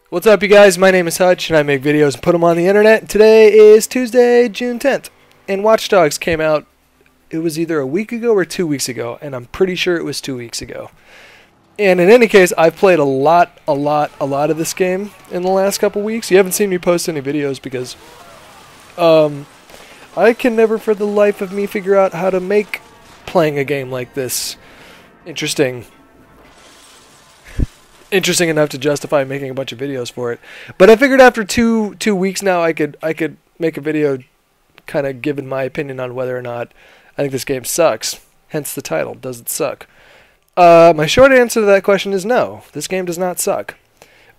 What's up, you guys? My name is Hutch, and I make videos and put them on the internet. Today is Tuesday, June 10th, and Watch Dogs came out. It was either a week ago or 2 weeks ago, and I'm pretty sure it was 2 weeks ago. And in any case, I've played a lot of this game in the last couple weeks. You haven't seen me post any videos because I can never for the life of me figure out how to make playing a game like this interesting enough to justify making a bunch of videos for it. But I figured after two weeks now I could make a video kind of giving my opinion on whether or not I think this game sucks. Hence the title, does it suck? My short answer to that question is no. This game does not suck.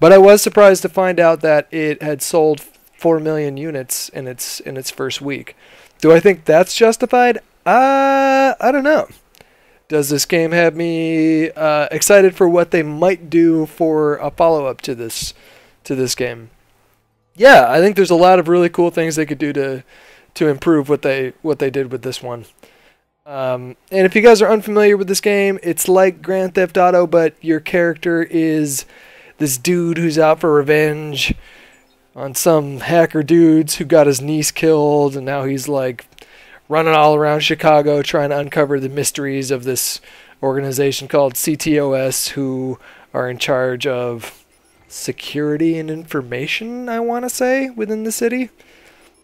But I was surprised to find out that it had sold 4 million units in its first week. Do I think that's justified? I don't know. Does this game have me excited for what they might do for a follow-up to this game? Yeah, I think there's a lot of really cool things they could do to improve what they did with this one. And if you guys are unfamiliar with this game, it's like Grand Theft Auto, but your character is this dude who's out for revenge on some hacker dudes who got his niece killed, and now he's like running all around Chicago trying to uncover the mysteries of this organization called CTOS, who are in charge of security and information, I want to say, within the city.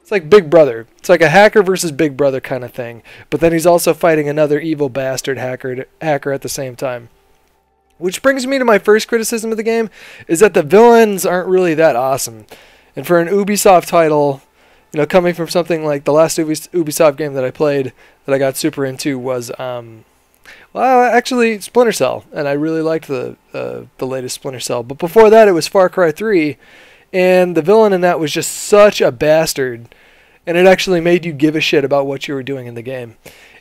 It's like Big Brother. It's like a hacker versus Big Brother kind of thing. But then he's also fighting another evil bastard hacker at the same time. Which brings me to my first criticism of the game, is that the villains aren't really that awesome. And for an Ubisoft title, you know, coming from something like the last Ubisoft game that I played that I got super into was, actually Splinter Cell, and I really liked the latest Splinter Cell. But before that, it was Far Cry 3, and the villain in that was just such a bastard, and it actually made you give a shit about what you were doing in the game.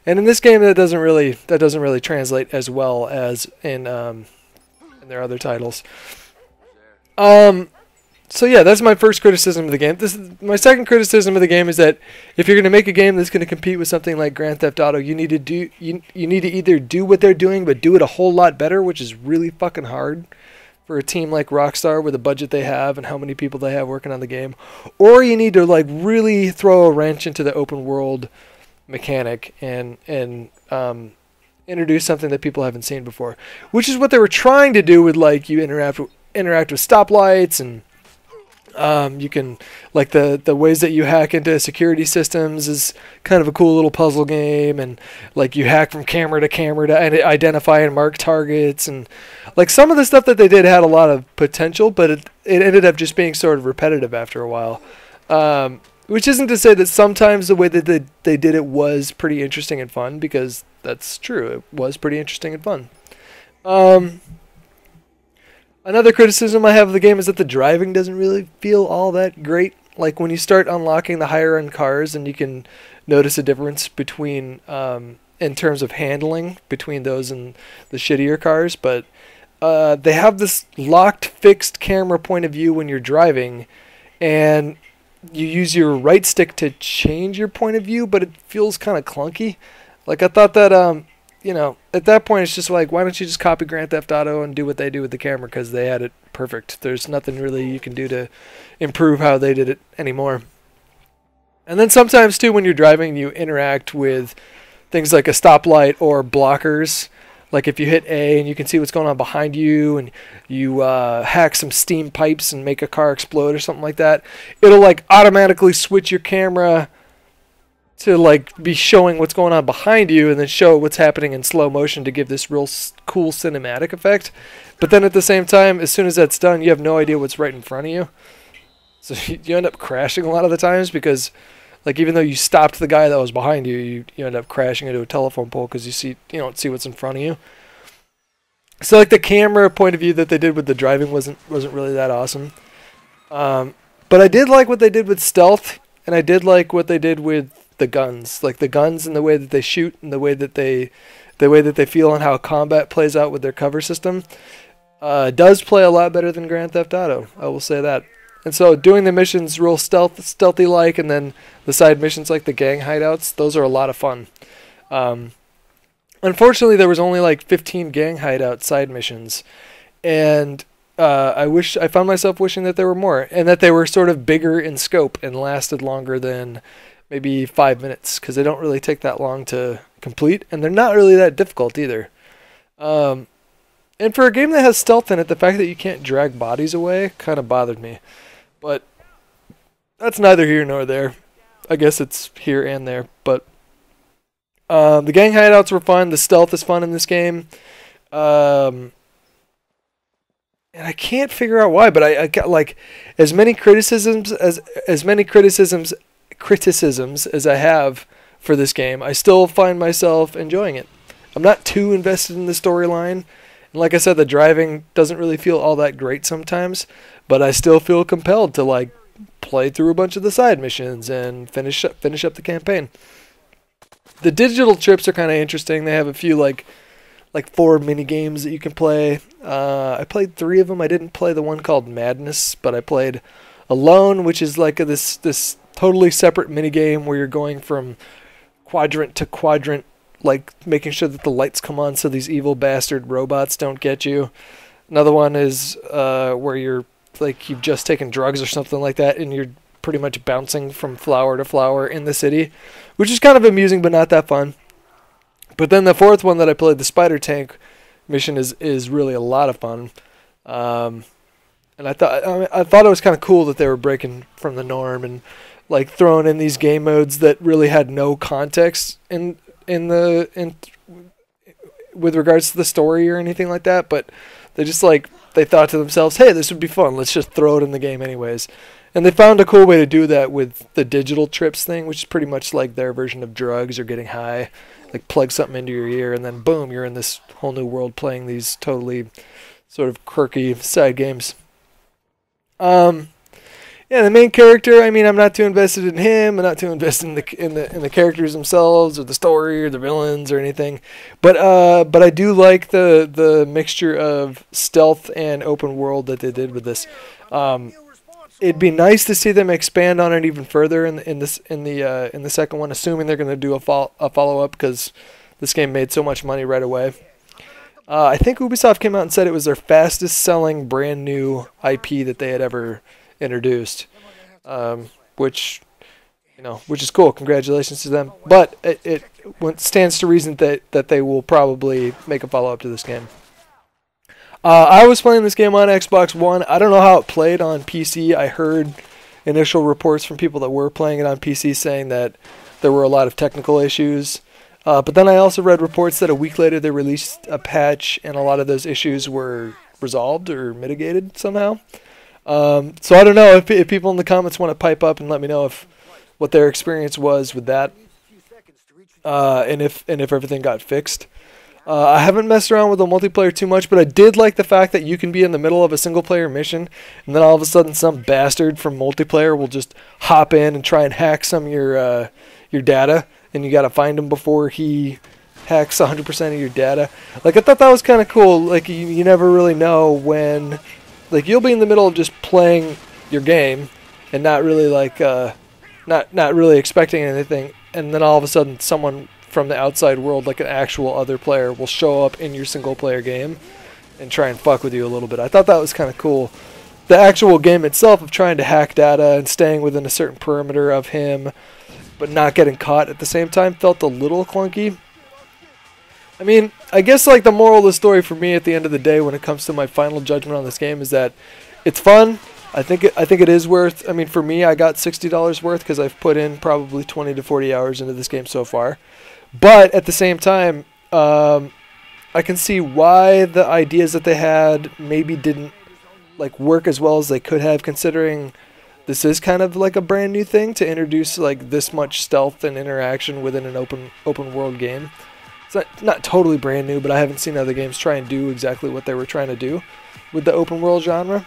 And in this game, that doesn't really translate as well as in their other titles. So yeah, that's my first criticism of the game. My second criticism of the game is that if you're going to make a game that's going to compete with something like Grand Theft Auto, you need to either do what they're doing but do it a whole lot better, which is really fucking hard for a team like Rockstar with the budget they have and how many people they have working on the game, or you need to like really throw a wrench into the open world mechanic and introduce something that people haven't seen before, which is what they were trying to do with, like, you interact with stoplights, and you can, like, the ways that you hack into security systems is kind of a cool little puzzle game, and like you hack from camera to camera to identify and mark targets, and like some of the stuff that they did had a lot of potential, but it ended up just being sort of repetitive after a while. Which isn't to say that sometimes the way that they did it was pretty interesting and fun, because that's true. It was pretty interesting and fun. Another criticism I have of the game is that the driving doesn't really feel all that great. Like when you start unlocking the higher end cars, and you can notice a difference between, in terms of handling, between those and the shittier cars. But they have this locked, fixed camera point of view when you're driving, and you use your right stick to change your point of view, but it feels kind of clunky. Like, I thought that, you know, at that point it's just like, why don't you just copy Grand Theft Auto and do what they do with the camera, because they had it perfect. There's nothing really you can do to improve how they did it anymore. And then sometimes too, when you're driving, you interact with things like a stoplight or blockers. Like if you hit A and you can see what's going on behind you, and you hack some steam pipes and make a car explode or something like that, it'll like automatically switch your camera to like be showing what's going on behind you, and then show what's happening in slow motion to give this real cool cinematic effect. But then at the same time, as soon as that's done, you have no idea what's right in front of you. So you end up crashing a lot of the times, because like, even though you stopped the guy that was behind you, you end up crashing into a telephone pole because you don't see what's in front of you. So like the camera point of view that they did with the driving wasn't really that awesome. But I did like what they did with stealth, and I did like what they did with the guns. Like the guns and the way that they shoot, and the way that they feel, and how combat plays out with their cover system does play a lot better than Grand Theft Auto. I will say that. And so doing the missions real stealthy-like, and then the side missions like the gang hideouts, those are a lot of fun. Unfortunately, there was only like 15 gang hideout side missions, and I found myself wishing that there were more, and that they were sort of bigger in scope and lasted longer than maybe 5 minutes, because they don't really take that long to complete, and they're not really that difficult either. And for a game that has stealth in it, the fact that you can't drag bodies away kind of bothered me. But that's neither here nor there. I guess it's here and there. But the gang hideouts were fun. The stealth is fun in this game. And I can't figure out why, but I got like as many criticisms as I have for this game, I still find myself enjoying it. I'm not too invested in the storyline. And like I said, the driving doesn't really feel all that great sometimes, but I still feel compelled to like play through a bunch of the side missions and finish up the campaign. The digital trips are kind of interesting. They have a few like 4 mini games that you can play. I played 3 of them. I didn't play the one called Madness, but I played Alone, which is like this totally separate mini game where you're going from quadrant to quadrant, like making sure that the lights come on so these evil bastard robots don't get you. Another one is where you're like you've just taken drugs or something like that, and you're pretty much bouncing from flower to flower in the city, which is kind of amusing but not that fun. But then the 4th one that I played, the Spider Tank mission, is really a lot of fun. And I thought it was kind of cool that they were breaking from the norm and like throwing in these game modes that really had no context in with regards to the story or anything like that, but they just like they thought to themselves, hey, this would be fun, let's just throw it in the game anyways. And they found a cool way to do that with the digital trips thing, which is pretty much like their version of drugs or getting high. Like plug something into your ear and then boom, you're in this whole new world playing these totally sort of quirky side games. Yeah, the main character, I mean, I'm not too invested in him. I'm not too invested in the characters themselves or the story or the villains or anything. But I do like the mixture of stealth and open world that they did with this. It'd be nice to see them expand on it even further in the second one, assuming they're going to do a follow up, because this game made so much money right away. I think Ubisoft came out and said it was their fastest selling brand new IP that they had ever introduced, which is cool. Congratulations to them. But it stands to reason that they will probably make a follow up to this game. I was playing this game on Xbox One. I don't know how it played on PC. I heard initial reports from people that were playing it on PC saying that there were a lot of technical issues. But then I also read reports that a week later they released a patch and a lot of those issues were resolved or mitigated somehow. So I don't know if people in the comments want to pipe up and let me know what their experience was with that, and if everything got fixed. I haven't messed around with the multiplayer too much, but I did like the fact that you can be in the middle of a single-player mission, and then all of a sudden some bastard from multiplayer will just hop in and try and hack some of your data, and you got to find him before he hacks 100% of your data. Like, I thought that was kind of cool. Like, you never really know when, like, you'll be in the middle of just playing your game and not really like not really expecting anything, and then all of a sudden someone from the outside world, like an actual other player, will show up in your single player game and try and fuck with you a little bit. I thought that was kind of cool. The actual game itself of trying to hack data and staying within a certain perimeter of him but not getting caught at the same time felt a little clunky. I mean, I guess like the moral of the story for me at the end of the day when it comes to my final judgment on this game is that it's fun. I think it is worth, I mean, for me, I got $60 worth because I've put in probably 20 to 40 hours into this game so far. But at the same time, I can see why the ideas that they had maybe didn't like work as well as they could have, considering this is kind of like a brand new thing to introduce like this much stealth and interaction within an open world game. It's not totally brand new, but I haven't seen other games try and do exactly what they were trying to do with the open world genre.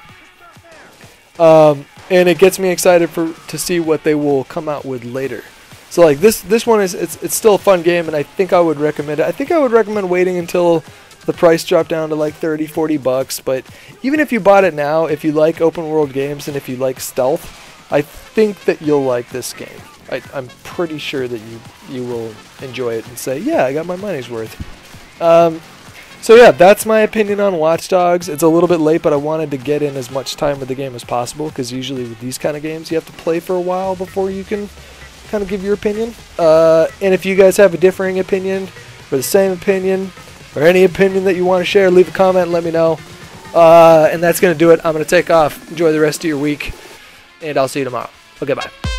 And it gets me excited to see what they will come out with later. So like this one it's still a fun game, and I think I would recommend it. I think I would recommend waiting until the price dropped down to like $30-40, but even if you bought it now, if you like open world games and if you like stealth, I think that you'll like this game. I'm pretty sure that you will enjoy it and say, yeah, I got my money's worth. So yeah, that's my opinion on Watch Dogs. It's a little bit late, but I wanted to get in as much time with the game as possible, because usually with these kind of games you have to play for a while before you can kind of give your opinion. And if you guys have a differing opinion, or the same opinion, or any opinion that you want to share, leave a comment and let me know. And that's going to do it. I'm going to take off. Enjoy the rest of your week, and I'll see you tomorrow. Okay, bye.